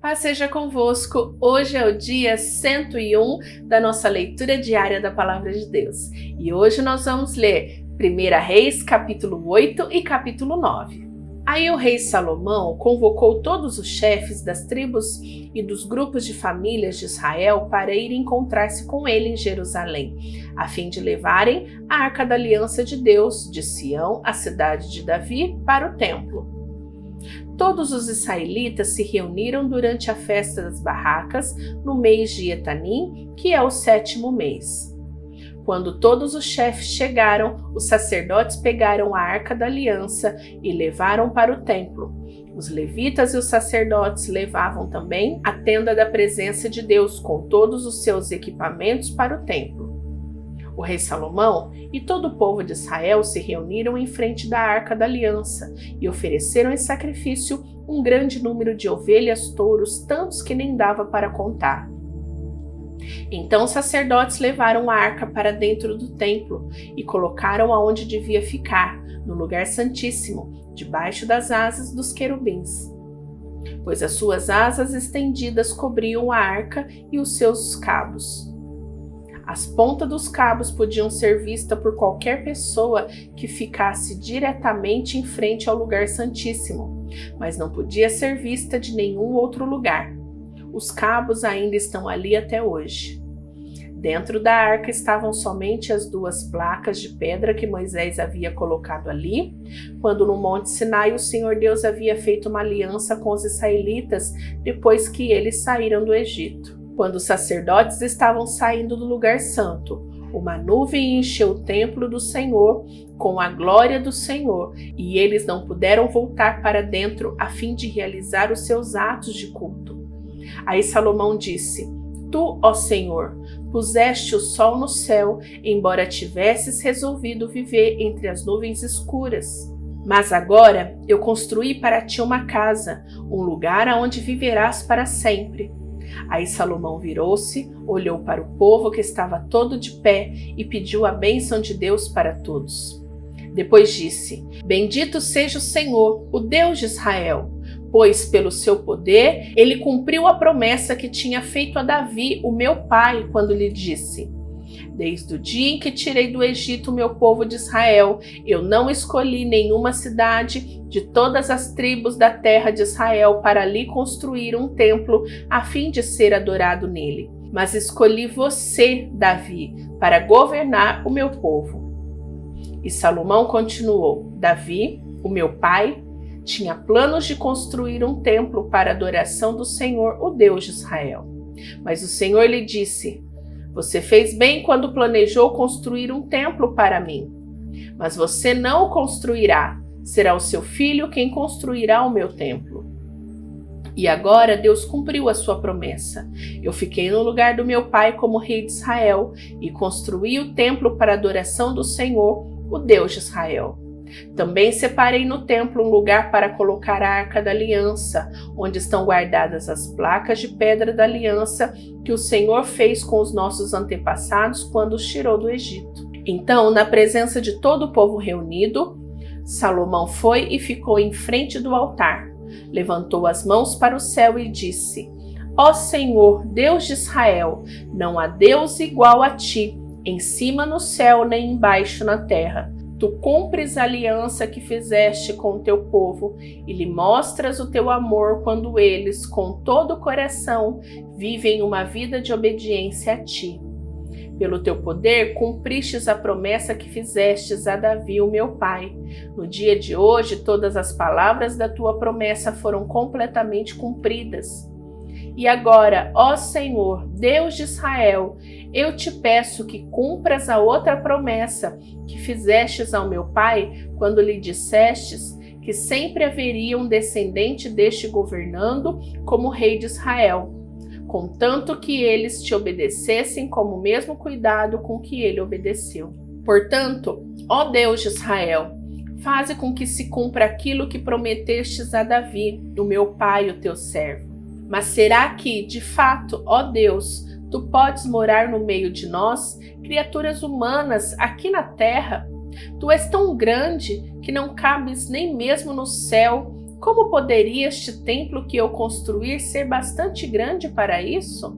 Paz seja convosco, hoje é o dia 101 da nossa leitura diária da Palavra de Deus. E hoje nós vamos ler 1 Reis, capítulo 8 e capítulo 9. Aí o rei Salomão convocou todos os chefes das tribos e dos grupos de famílias de Israel para ir encontrar-se com ele em Jerusalém, a fim de levarem a Arca da Aliança de Deus, de Sião, a cidade de Davi, para o templo. Todos os israelitas se reuniram durante a festa das barracas, no mês de Etanim, que é o 7º mês. Quando todos os chefes chegaram, os sacerdotes pegaram a Arca da Aliança e levaram para o templo. Os levitas e os sacerdotes levavam também a tenda da presença de Deus com todos os seus equipamentos para o templo. O rei Salomão e todo o povo de Israel se reuniram em frente da Arca da Aliança e ofereceram em sacrifício um grande número de ovelhas, touros, tantos que nem dava para contar. Então os sacerdotes levaram a arca para dentro do templo e colocaram aonde devia ficar, no lugar santíssimo, debaixo das asas dos querubins, pois as suas asas estendidas cobriam a arca e os seus cabos. As pontas dos cabos podiam ser vistas por qualquer pessoa que ficasse diretamente em frente ao lugar santíssimo, mas não podia ser vista de nenhum outro lugar. Os cabos ainda estão ali até hoje. Dentro da arca estavam somente as 2 placas de pedra que Moisés havia colocado ali, quando no Monte Sinai o Senhor Deus havia feito uma aliança com os israelitas depois que eles saíram do Egito. Quando os sacerdotes estavam saindo do lugar santo, uma nuvem encheu o templo do Senhor com a glória do Senhor, e eles não puderam voltar para dentro a fim de realizar os seus atos de culto. Aí Salomão disse: Tu, ó Senhor, puseste o sol no céu, embora tivesses resolvido viver entre as nuvens escuras. Mas agora eu construí para ti uma casa, um lugar aonde viverás para sempre. Aí Salomão virou-se, olhou para o povo que estava todo de pé e pediu a bênção de Deus para todos. Depois disse: Bendito seja o Senhor, o Deus de Israel, pois pelo seu poder ele cumpriu a promessa que tinha feito a Davi, o meu pai, quando lhe disse: Desde o dia em que tirei do Egito o meu povo de Israel, eu não escolhi nenhuma cidade de todas as tribos da terra de Israel para ali construir um templo a fim de ser adorado nele. Mas escolhi você, Davi, para governar o meu povo. E Salomão continuou: Davi, o meu pai, tinha planos de construir um templo para a adoração do Senhor, o Deus de Israel. Mas o Senhor lhe disse: Você fez bem quando planejou construir um templo para mim. Mas você não o construirá, será o seu filho quem construirá o meu templo. E agora Deus cumpriu a sua promessa. Eu fiquei no lugar do meu pai como rei de Israel e construí o templo para a adoração do Senhor, o Deus de Israel. Também separei no templo um lugar para colocar a Arca da Aliança, onde estão guardadas as placas de pedra da aliança que o Senhor fez com os nossos antepassados quando os tirou do Egito. Então, na presença de todo o povo reunido, Salomão foi e ficou em frente do altar, levantou as mãos para o céu e disse: Ó Senhor, Deus de Israel, não há Deus igual a ti, em cima no céu nem embaixo na terra. Tu cumpres a aliança que fizeste com o teu povo e lhe mostras o teu amor quando eles, com todo o coração, vivem uma vida de obediência a ti. Pelo teu poder, cumpristes a promessa que fizestes a Davi, o meu pai. No dia de hoje, todas as palavras da tua promessa foram completamente cumpridas. E agora, ó Senhor, Deus de Israel, eu te peço que cumpras a outra promessa que fizestes ao meu pai, quando lhe dissestes que sempre haveria um descendente deste governando como rei de Israel, contanto que eles te obedecessem como o mesmo cuidado com que ele obedeceu. Portanto, ó Deus de Israel, faze com que se cumpra aquilo que prometestes a Davi, o meu pai, o teu servo. Mas será que, de fato, ó Deus, tu podes morar no meio de nós, criaturas humanas, aqui na terra? Tu és tão grande que não cabes nem mesmo no céu, Como poderia este templo que eu construir ser bastante grande para isso?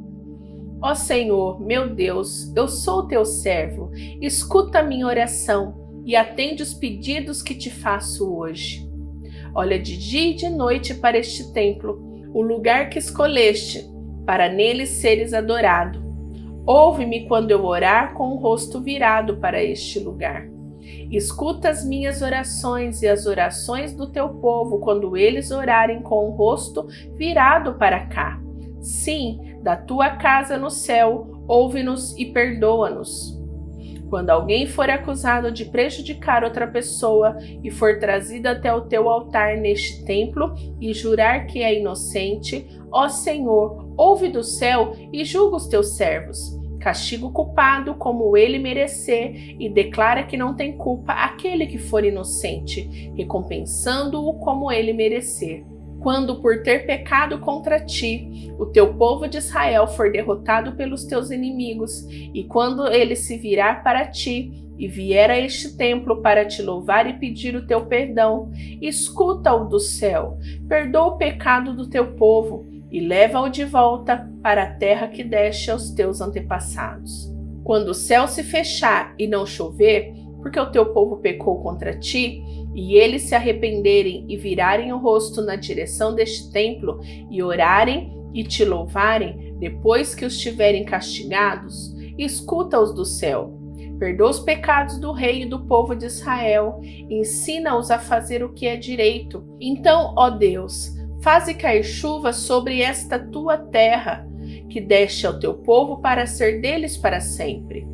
Ó Senhor, meu Deus, eu sou teu servo, escuta a minha oração e atende os pedidos que te faço hoje. Olha de dia e de noite para este templo, o lugar que escolheste, para nele seres adorado. Ouve-me quando eu orar com o rosto virado para este lugar. Escuta as minhas orações e as orações do teu povo quando eles orarem com o rosto virado para cá. Sim, da tua casa no céu, ouve-nos e perdoa-nos. Quando alguém for acusado de prejudicar outra pessoa e for trazido até o teu altar neste templo e jurar que é inocente, ó Senhor, ouve do céu e julga os teus servos. Castiga o culpado como ele merecer e declara que não tem culpa aquele que for inocente, recompensando-o como ele merecer. Quando por ter pecado contra ti, o teu povo de Israel for derrotado pelos teus inimigos, e quando ele se virar para ti e vier a este templo para te louvar e pedir o teu perdão, escuta-o do céu, perdoa o pecado do teu povo e leva-o de volta para a terra que deste aos teus antepassados. Quando o céu se fechar e não chover, porque o teu povo pecou contra ti, e eles se arrependerem e virarem o rosto na direção deste templo e orarem e te louvarem, depois que os tiverem castigados, escuta-os do céu. Perdoa os pecados do rei e do povo de Israel, ensina-os a fazer o que é direito. Então, ó Deus, faze cair chuva sobre esta tua terra, que deste ao teu povo para ser deles para sempre.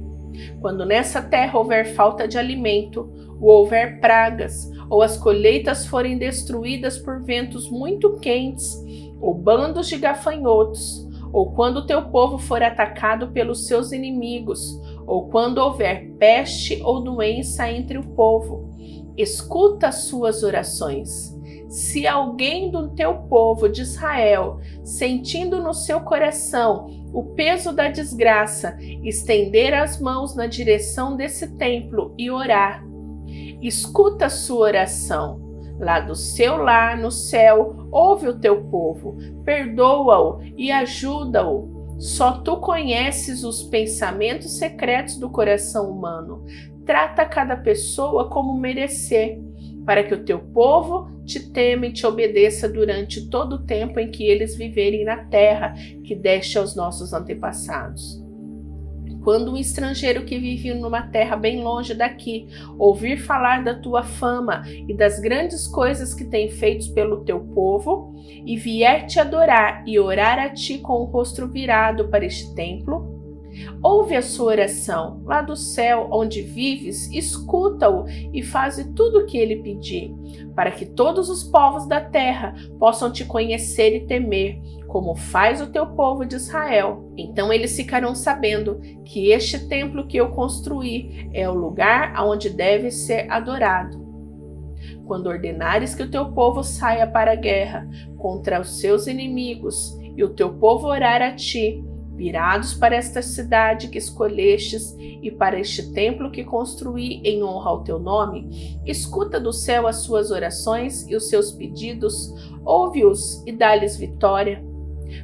Quando nessa terra houver falta de alimento, ou houver pragas, ou as colheitas forem destruídas por ventos muito quentes, ou bandos de gafanhotos, ou quando o teu povo for atacado pelos seus inimigos, ou quando houver peste ou doença entre o povo, escuta as suas orações. Se alguém do teu povo de Israel, sentindo no seu coração o peso da desgraça, estender as mãos na direção desse templo e orar, escuta a sua oração. Lá do seu lar no céu, ouve o teu povo, perdoa-o e ajuda-o. Só tu conheces os pensamentos secretos do coração humano. Trata cada pessoa como merecer, para que o teu povo te tema e te obedeça durante todo o tempo em que eles viverem na terra que deste aos nossos antepassados. Quando um estrangeiro que vive numa terra bem longe daqui ouvir falar da tua fama e das grandes coisas que tem feito pelo teu povo, e vier te adorar e orar a ti com o rosto virado para este templo, ouve a sua oração lá do céu onde vives, escuta-o e faze tudo o que ele pedir, para que todos os povos da terra possam te conhecer e temer, como faz o teu povo de Israel. Então eles ficarão sabendo que este templo que eu construí é o lugar onde deve ser adorado. Quando ordenares que o teu povo saia para a guerra contra os seus inimigos, e o teu povo orar a ti, virados para esta cidade que escolhestes e para este templo que construí em honra ao teu nome, escuta do céu as suas orações e os seus pedidos, ouve-os e dá-lhes vitória.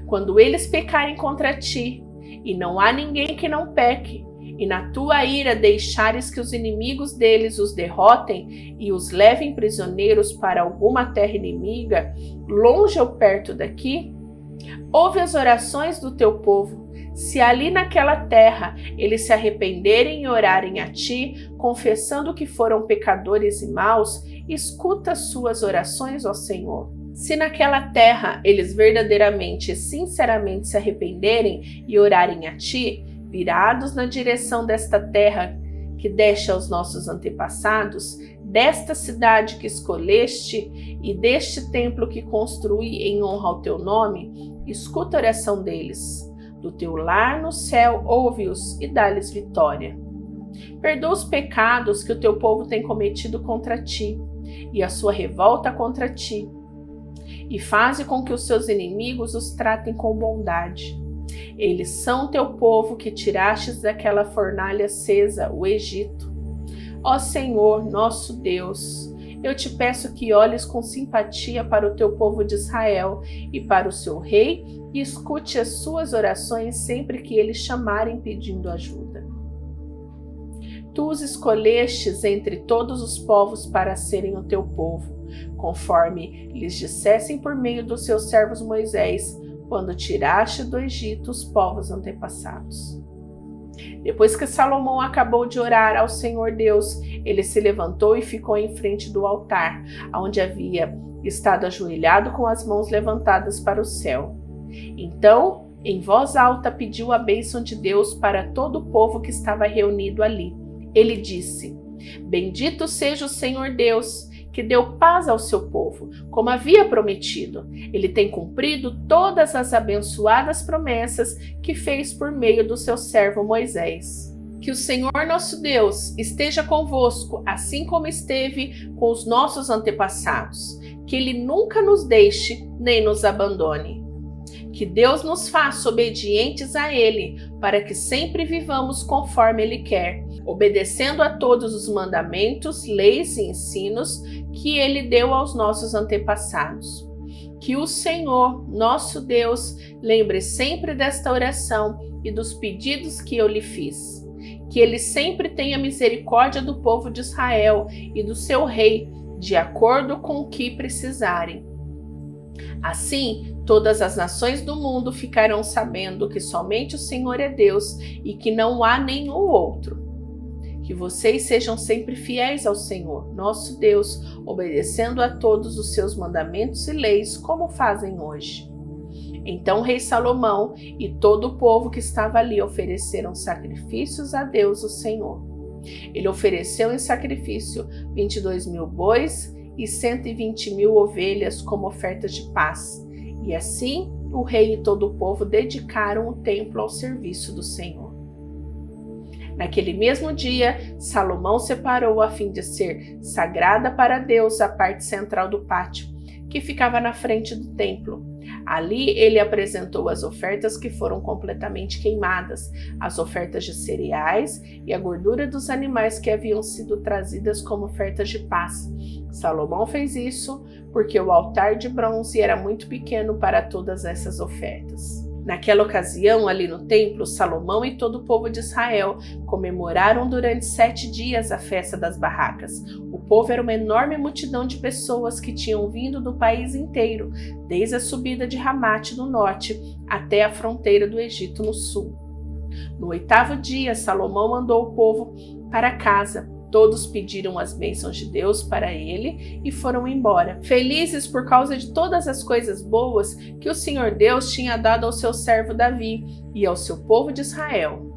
Quando eles pecarem contra ti, e não há ninguém que não peque, e na tua ira deixares que os inimigos deles os derrotem e os levem prisioneiros para alguma terra inimiga, longe ou perto daqui, ouve as orações do teu povo. Se ali naquela terra eles se arrependerem e orarem a ti, confessando que foram pecadores e maus, escuta as suas orações, ó Senhor. Se naquela terra eles verdadeiramente e sinceramente se arrependerem e orarem a ti, virados na direção desta terra que deste aos nossos antepassados, desta cidade que escolheste e deste templo que construí em honra ao teu nome, escuta a oração deles. Do teu lar no céu, ouve-os e dá-lhes vitória. Perdoa os pecados que o teu povo tem cometido contra ti e a sua revolta contra ti, e faze com que os seus inimigos os tratem com bondade. Eles são teu povo que tirastes daquela fornalha acesa, o Egito. Ó Senhor, nosso Deus, eu te peço que olhes com simpatia para o teu povo de Israel e para o seu rei e escute as suas orações sempre que eles chamarem pedindo ajuda. Tu os escolhestes entre todos os povos para serem o teu povo, conforme lhes dissessem por meio dos seus servos Moisés, quando tiraste do Egito os povos antepassados. Depois que Salomão acabou de orar ao Senhor Deus, ele se levantou e ficou em frente do altar, onde havia estado ajoelhado com as mãos levantadas para o céu. Então, em voz alta, pediu a bênção de Deus para todo o povo que estava reunido ali. Ele disse: Bendito seja o Senhor Deus, que deu paz ao seu povo, como havia prometido. Ele tem cumprido todas as abençoadas promessas que fez por meio do seu servo Moisés. Que o Senhor nosso Deus esteja convosco, assim como esteve com os nossos antepassados. Que Ele nunca nos deixe nem nos abandone. Que Deus nos faça obedientes a Ele, para que sempre vivamos conforme Ele quer, obedecendo a todos os mandamentos, leis e ensinos que Ele deu aos nossos antepassados. Que o Senhor, nosso Deus, lembre sempre desta oração e dos pedidos que eu lhe fiz. Que Ele sempre tenha misericórdia do povo de Israel e do seu rei, de acordo com o que precisarem. Assim, todas as nações do mundo ficarão sabendo que somente o Senhor é Deus e que não há nenhum outro. Que vocês sejam sempre fiéis ao Senhor, nosso Deus, obedecendo a todos os seus mandamentos e leis, como fazem hoje. Então o rei Salomão e todo o povo que estava ali ofereceram sacrifícios a Deus, o Senhor. Ele ofereceu em sacrifício 22.000 bois e 120.000 ovelhas como ofertas de paz. E assim o rei e todo o povo dedicaram o templo ao serviço do Senhor. Naquele mesmo dia, Salomão separou a fim de ser sagrada para Deus a parte central do pátio, que ficava na frente do templo. Ali ele apresentou as ofertas que foram completamente queimadas, as ofertas de cereais e a gordura dos animais que haviam sido trazidas como ofertas de paz. Salomão fez isso porque o altar de bronze era muito pequeno para todas essas ofertas. Naquela ocasião, ali no templo, Salomão e todo o povo de Israel comemoraram durante 7 dias a festa das barracas. O povo era uma enorme multidão de pessoas que tinham vindo do país inteiro, desde a subida de Ramate no norte até a fronteira do Egito no sul. No 8º dia, Salomão mandou o povo para casa. Todos pediram as bênçãos de Deus para ele e foram embora, felizes por causa de todas as coisas boas que o Senhor Deus tinha dado ao seu servo Davi e ao seu povo de Israel.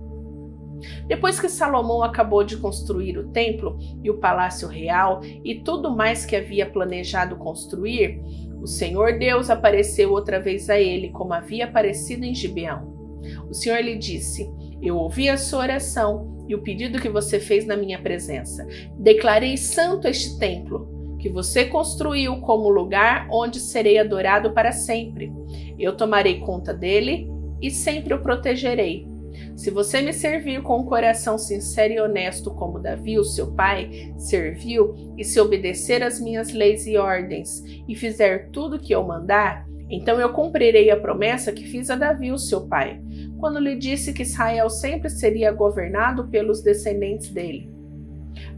Depois que Salomão acabou de construir o templo e o palácio real e tudo mais que havia planejado construir, o Senhor Deus apareceu outra vez a ele, como havia aparecido em Gibeão. O Senhor lhe disse: Eu ouvi a sua oração e o pedido que você fez na minha presença. Declarei santo este templo, que você construiu como lugar onde serei adorado para sempre. Eu tomarei conta dele e sempre o protegerei. Se você me servir com um coração sincero e honesto como Davi, o seu pai, serviu, e se obedecer às minhas leis e ordens, e fizer tudo o que eu mandar, então eu cumprirei a promessa que fiz a Davi, o seu pai, quando lhe disse que Israel sempre seria governado pelos descendentes dele.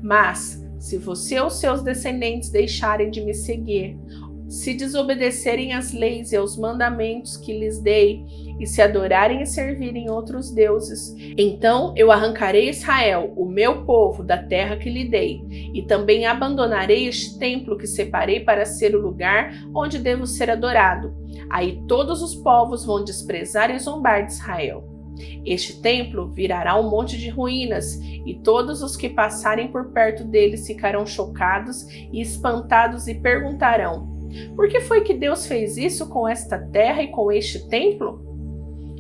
Mas, se você ou seus descendentes deixarem de me seguir, se desobedecerem às leis e aos mandamentos que lhes dei, e se adorarem e servirem outros deuses, então eu arrancarei Israel, o meu povo, da terra que lhe dei, e também abandonarei este templo que separei para ser o lugar onde devo ser adorado. Aí todos os povos vão desprezar e zombar de Israel. Este templo virará um monte de ruínas, e todos os que passarem por perto dele ficarão chocados e espantados e perguntarão: por que foi que Deus fez isso com esta terra e com este templo?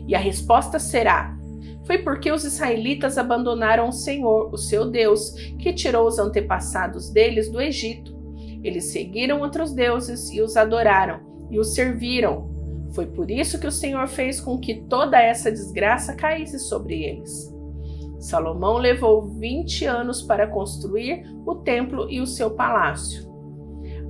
E a resposta será: foi porque os israelitas abandonaram o Senhor, o seu Deus, que tirou os antepassados deles do Egito. Eles seguiram outros deuses e os adoraram e os serviram. Foi por isso que o Senhor fez com que toda essa desgraça caísse sobre eles. Salomão levou 20 anos para construir o templo e o seu palácio.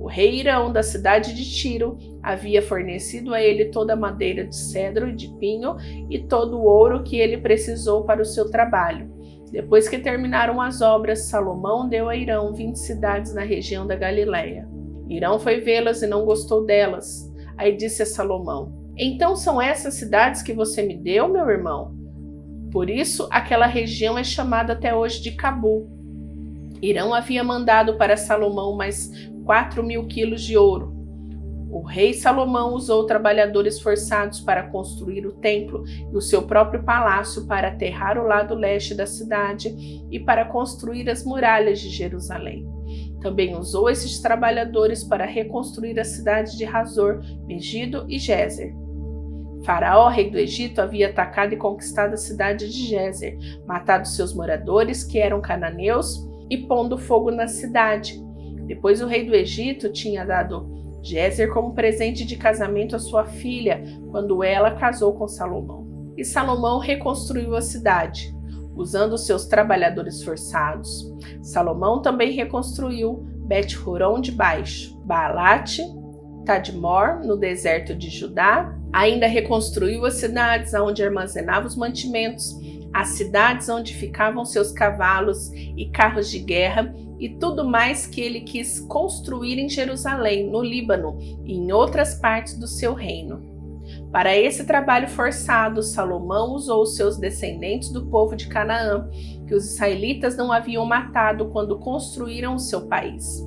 O rei Hirão, da cidade de Tiro, havia fornecido a ele toda a madeira de cedro e de pinho e todo o ouro que ele precisou para o seu trabalho. Depois que terminaram as obras, Salomão deu a Hirão 20 cidades na região da Galileia. Hirão foi vê-las e não gostou delas. Aí disse a Salomão: então são essas cidades que você me deu, meu irmão? Por isso, aquela região é chamada até hoje de Cabul. Hirão havia mandado para Salomão mais 4.000 quilos de ouro. O rei Salomão usou trabalhadores forçados para construir o templo e o seu próprio palácio para aterrar o lado leste da cidade e para construir as muralhas de Jerusalém. Também usou esses trabalhadores para reconstruir a cidade de Hazor, Megido e Gézer. Faraó, rei do Egito, havia atacado e conquistado a cidade de Gézer, matado seus moradores, que eram cananeus, e pondo fogo na cidade. Depois o rei do Egito tinha dado Gézer como presente de casamento à sua filha, quando ela casou com Salomão. E Salomão reconstruiu a cidade, usando seus trabalhadores forçados. Salomão também reconstruiu Bet-Horon de Baixo, Baalate, Tadmor, no deserto de Judá. Ainda reconstruiu as cidades onde armazenava os mantimentos, as cidades onde ficavam seus cavalos e carros de guerra e tudo mais que ele quis construir em Jerusalém, no Líbano e em outras partes do seu reino. Para esse trabalho forçado, Salomão usou seus descendentes do povo de Canaã, que os israelitas não haviam matado quando construíram o seu país.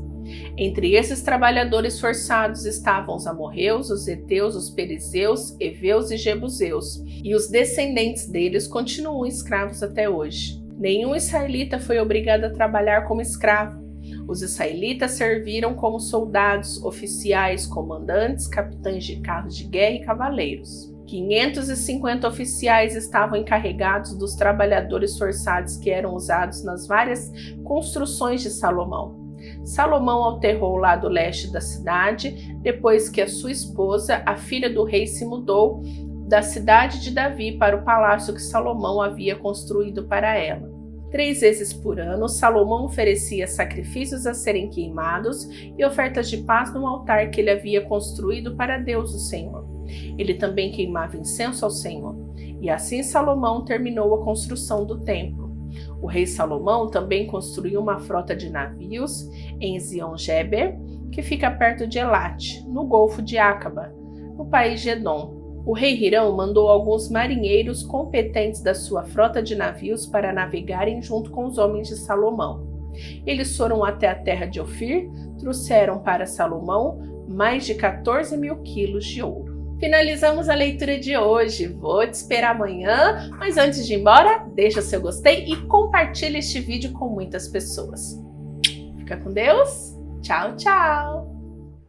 Entre esses trabalhadores forçados estavam os amorreus, os heteus, os perizeus, heveus e jebuseus, e os descendentes deles continuam escravos até hoje. Nenhum israelita foi obrigado a trabalhar como escravo. Os israelitas serviram como soldados, oficiais, comandantes, capitães de carros de guerra e cavaleiros. 550 oficiais estavam encarregados dos trabalhadores forçados que eram usados nas várias construções de Salomão. Salomão aterrou o lado leste da cidade depois que a sua esposa, a filha do rei, se mudou da cidade de Davi para o palácio que Salomão havia construído para ela. 3 vezes por ano, Salomão oferecia sacrifícios a serem queimados e ofertas de paz no altar que ele havia construído para Deus, o Senhor. Ele também queimava incenso ao Senhor. E assim Salomão terminou a construção do templo. O rei Salomão também construiu uma frota de navios em Ezion-Geber, que fica perto de Elate, no Golfo de Acaba, no país de Edom. O rei Hirão mandou alguns marinheiros competentes da sua frota de navios para navegarem junto com os homens de Salomão. Eles foram até a terra de Ofir, trouxeram para Salomão mais de 14.000 quilos de ouro. Finalizamos a leitura de hoje. Vou te esperar amanhã, mas antes de ir embora, deixa seu gostei e compartilha este vídeo com muitas pessoas. Fica com Deus. Tchau, tchau!